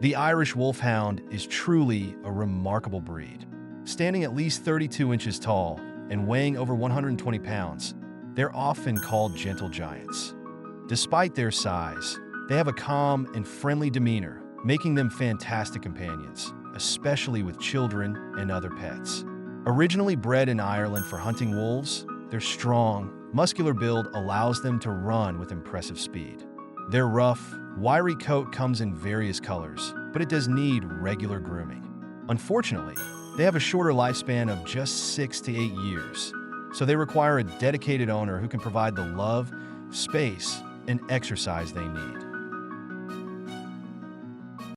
The Irish Wolfhound is truly a remarkable breed. Standing at least 32 inches tall and weighing over 120 pounds, they're often called gentle giants. Despite their size, they have a calm and friendly demeanor, making them fantastic companions, especially with children and other pets. Originally bred in Ireland for hunting wolves, their strong, muscular build allows them to run with impressive speed. Their rough, wiry coat comes in various colors, but it does need regular grooming. Unfortunately, they have a shorter lifespan of just 6 to 8 years, so they require a dedicated owner who can provide the love, space, and exercise they need.